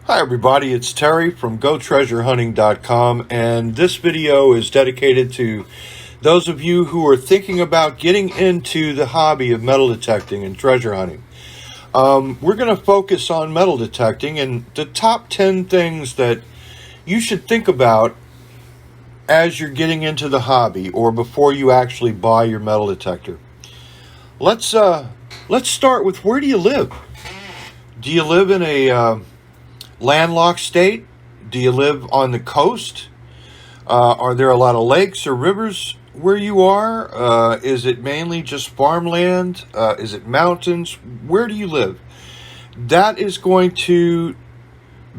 Hi everybody, it's Terry from GoTreasureHunting.com, and this video is dedicated to those of you who are thinking about getting into the hobby of metal detecting and treasure hunting. We're going to focus on metal detecting and the top 10 things that you should think about as you're getting into the hobby or before you actually buy your metal detector. Let's start with, where do you live? Do you live in a landlocked state? Do you live on the coast? Are there a lot of lakes or rivers where you are? Is it mainly just farmland? Is it mountains? Where do you live? That is going to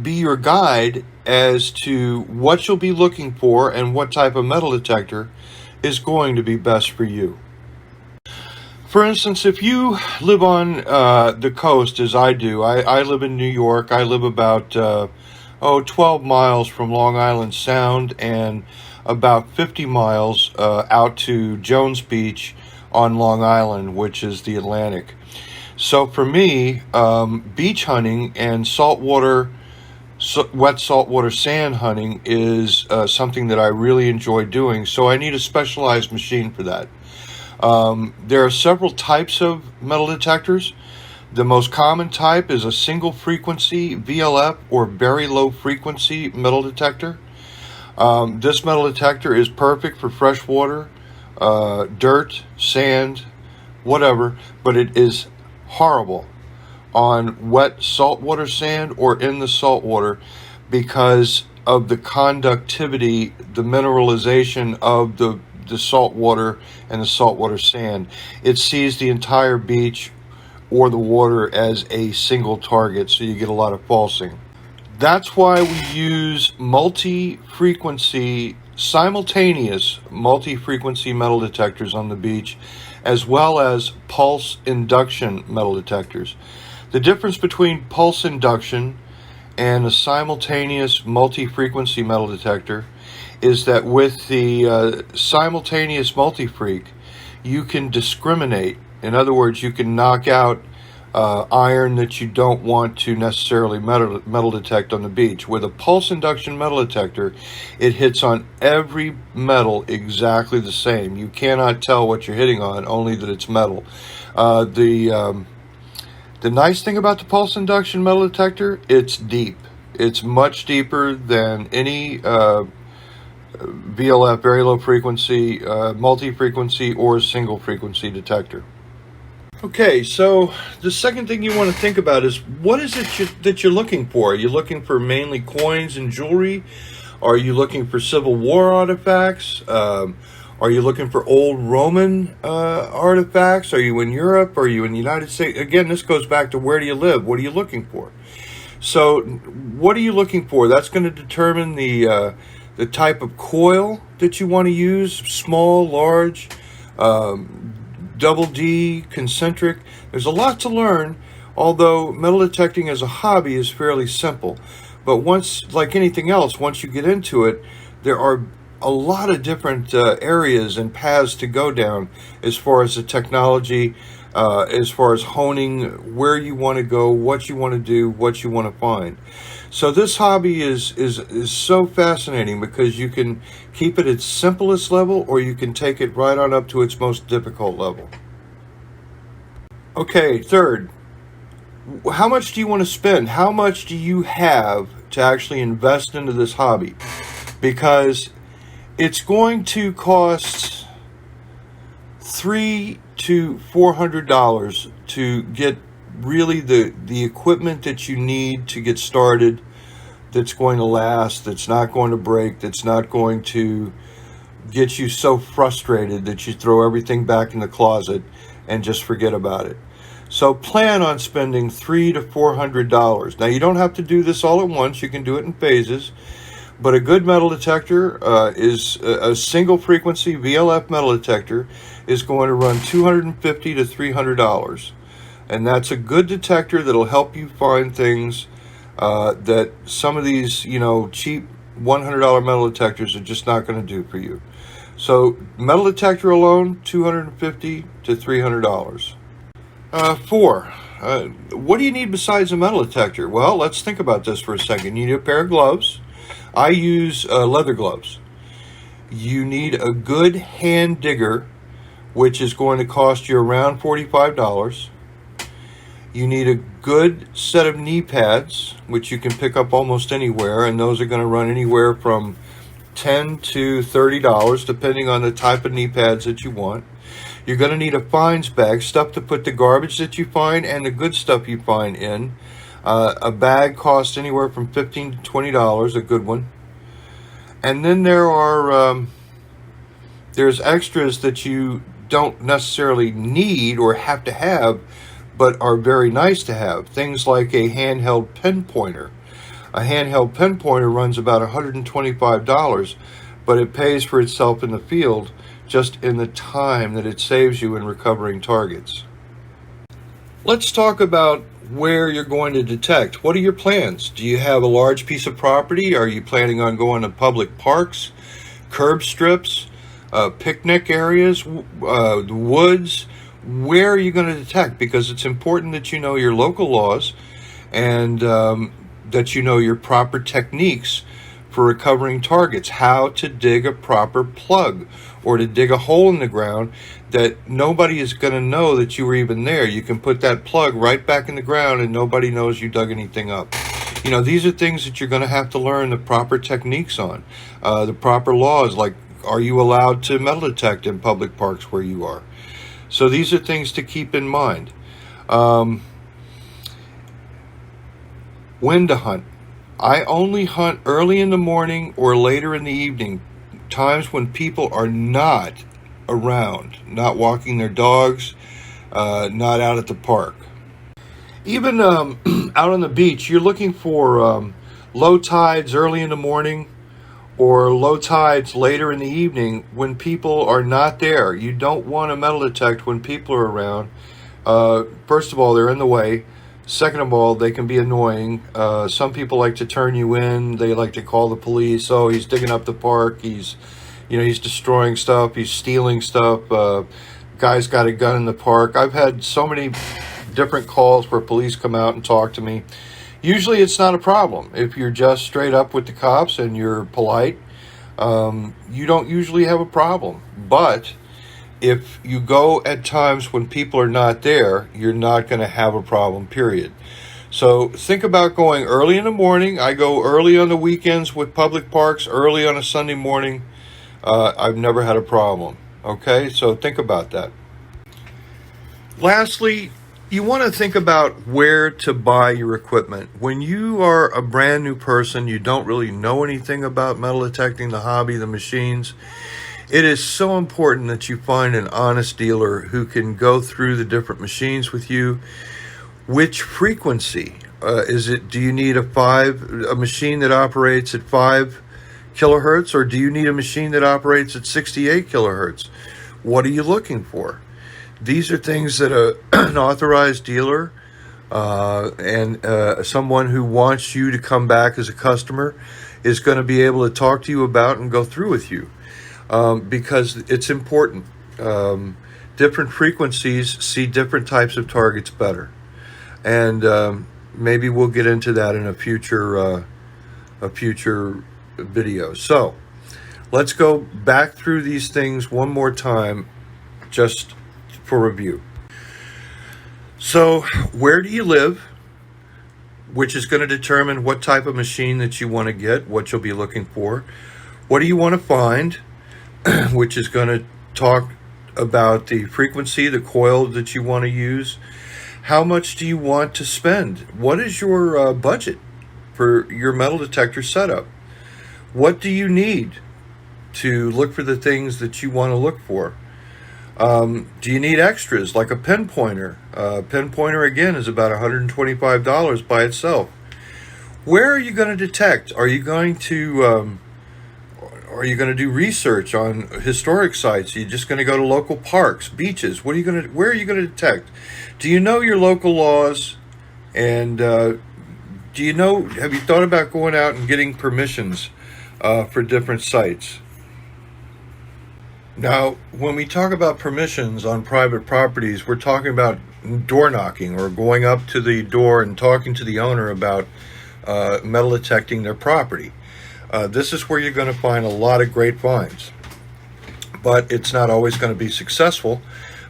be your guide as to what you'll be looking for and what type of metal detector is going to be best for you. For instance, if you live on the coast, as I do, I live in New York. I live about 12 miles from Long Island Sound and about 50 miles out to Jones Beach on Long Island, which is the Atlantic. So for me, beach hunting and wet saltwater sand hunting is something that I really enjoy doing. So I need a specialized machine for that. There are several types of metal detectors. The most common type is a single frequency VLF or very low frequency metal detector. This metal detector is perfect for freshwater, dirt, sand, whatever, but it is horrible on wet saltwater sand or in the saltwater because of the conductivity, the mineralization of the salt water and the saltwater sand. It sees the entire beach or the water as a single target, so you get a lot of falsing. That's why we use simultaneous multi-frequency metal detectors on the beach, as well as pulse induction metal detectors. The difference between pulse induction and a simultaneous multi-frequency metal detector is that with the simultaneous multi-freq, you can discriminate. In other words, you can knock out iron that you don't want to necessarily metal detect on the beach. With a pulse induction metal detector, it hits on every metal exactly the same. You cannot tell what you're hitting on, only that it's metal. The nice thing about the pulse induction metal detector, it's deep. It's much deeper than any VLF, very low frequency, multi-frequency, or single frequency detector. Okay, so the second thing you want to think about is, what is it that you're looking for? Are you looking for mainly coins and jewelry? Are you looking for Civil War artifacts? Are you looking for old Roman artifacts? Are you in Europe? Are you in the United States? Again, this goes back to, where do you live? What are you looking for? So what are you looking for? That's going to determine the type of coil that you want to use: small, large, double D, concentric. There's a lot to learn, although metal detecting as a hobby is fairly simple. But once, like anything else, once you get into it, there are a lot of different areas and paths to go down as far as the technology, as far as honing where you want to go, what you want to do, what you want to find. So this hobby is so fascinating because you can keep it at its simplest level, or you can take it right on up to its most difficult level. Okay, third, how much do you want to spend? How much do you have to actually invest into this hobby? Because it's going to cost $300 to $400 to get really the equipment that you need to get started, that's going to last, that's not going to break, that's not going to get you so frustrated that you throw everything back in the closet and just forget about it. So plan on spending $300 to $400. Now, you don't have to do this all at once. You can do it in phases. But a good metal detector is a single frequency VLF metal detector is going to run $250 to $300. And that's a good detector that'll help you find things that some of these, cheap $100 metal detectors are just not going to do for you. So metal detector alone, $250 to $300. 4. What do you need besides a metal detector? Well, let's think about this for a second. You need a pair of gloves. I use leather gloves. You need a good hand digger, which is going to cost you around $45. You need a good set of knee pads, which you can pick up almost anywhere, and those are going to run anywhere from $10 to $30, depending on the type of knee pads that you want. You're going to need a finds bag, stuff to put the garbage that you find and the good stuff you find in. A bag costs anywhere from $15 to $20, a good one. And then there's extras that you don't necessarily need or have to have, but are very nice to have. Things like a handheld pen pointer. A handheld pen pointer runs about $125, but it pays for itself in the field just in the time that it saves you in recovering targets. Let's talk about where you're going to detect. What are your plans? Do you have a large piece of property? Are you planning on going to public parks, curb strips, picnic areas, the woods? Where are you going to detect? Because it's important that you know your local laws and that you know your proper techniques for recovering targets, how to dig a proper plug or to dig a hole in the ground that nobody is going to know that you were even there. You can put that plug right back in the ground and nobody knows you dug anything up. You know, these are things that you're going to have to learn the proper techniques on, the proper laws, like are you allowed to metal detect in public parks where you are? So these are things to keep in mind. When to hunt. I only hunt early in the morning or later in the evening, times when people are not around, not walking their dogs, not out at the park. Even out on the beach, you're looking for low tides early in the morning or low tides later in the evening when people are not there. You don't want to metal detect when people are around. First of all, they're in the way. Second of all, they can be annoying. Some people like to turn you in. They like to call the police. Oh, he's digging up the park. He's destroying stuff. He's stealing stuff. Guy's got a gun in the park. I've had so many different calls where police come out and talk to me. Usually it's not a problem. If you're just straight up with the cops and you're polite, you don't usually have a problem. But if you go at times when people are not there, you're not going to have a problem, period. So think about going early in the morning. I go early on the weekends with public parks, early on a Sunday morning. I've never had a problem. Okay, so think about that. Lastly, you want to think about where to buy your equipment. When you are a brand new person, you don't really know anything about metal detecting, the hobby, the machines. It is so important that you find an honest dealer who can go through the different machines with you. Which frequency is it? Do you need a machine that operates at 5 kilohertz, or do you need a machine that operates at 68 kilohertz? What are you looking for? These are things that an authorized dealer and someone who wants you to come back as a customer is going to be able to talk to you about and go through with you. Because it's important. Different frequencies see different types of targets better. And maybe we'll get into that in a future video. So let's go back through these things one more time just for review. So where do you live? Which is going to determine what type of machine that you want to get, what you'll be looking for. What do you want to find? Which is going to talk about the frequency, the coil that you want to use. How much do you want to spend? What is your budget for your metal detector setup? What do you need to look for the things that you want to look for? Do you need extras like a pen pointer? Pen pointer, again, is about $125 by itself. Where are you going to detect? Are you going to do research on historic sites? Are you just going to go to local parks, beaches? Where are you going to detect? Do you know your local laws? And have you thought about going out and getting permissions for different sites? Now, when we talk about permissions on private properties, we're talking about door knocking or going up to the door and talking to the owner about metal detecting their property. This is where you're going to find a lot of great finds, but it's not always going to be successful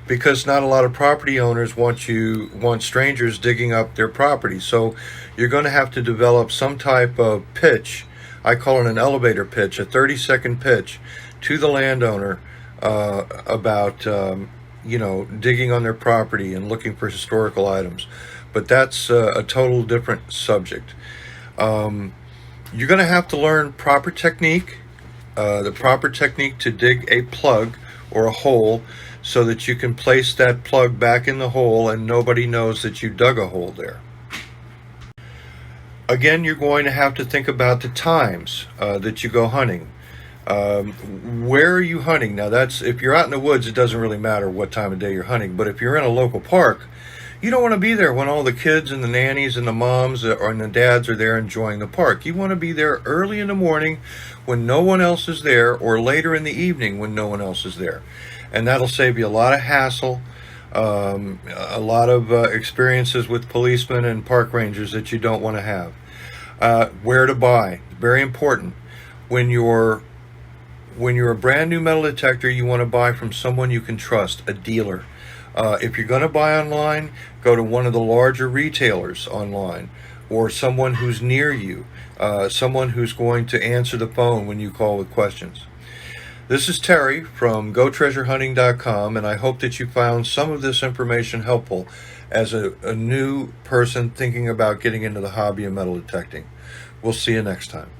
because not a lot of property owners want strangers digging up their property. So you're going to have to develop some type of pitch. I call it an elevator pitch, a 30-second pitch to the landowner about digging on their property and looking for historical items. But that's a total different subject. You're going to have to learn proper technique, the proper technique to dig a plug or a hole so that you can place that plug back in the hole and nobody knows that you dug a hole there. Again, you're going to have to think about the times that you go hunting. Where are you hunting? Now, that's if you're out in the woods, it doesn't really matter what time of day you're hunting. But if you're in a local park, you don't want to be there when all the kids and the nannies and the moms and the dads are there enjoying the park. You want to be there early in the morning when no one else is there, or later in the evening when no one else is there. And that'll save you a lot of hassle, a lot of experiences with policemen and park rangers that you don't want to have. Where to buy, very important. When you're a brand new metal detector, you want to buy from someone you can trust, a dealer. If you're going to buy online, go to one of the larger retailers online, or someone who's near you, someone who's going to answer the phone when you call with questions. This is Terry from GoTreasureHunting.com, and I hope that you found some of this information helpful as a new person thinking about getting into the hobby of metal detecting. We'll see you next time.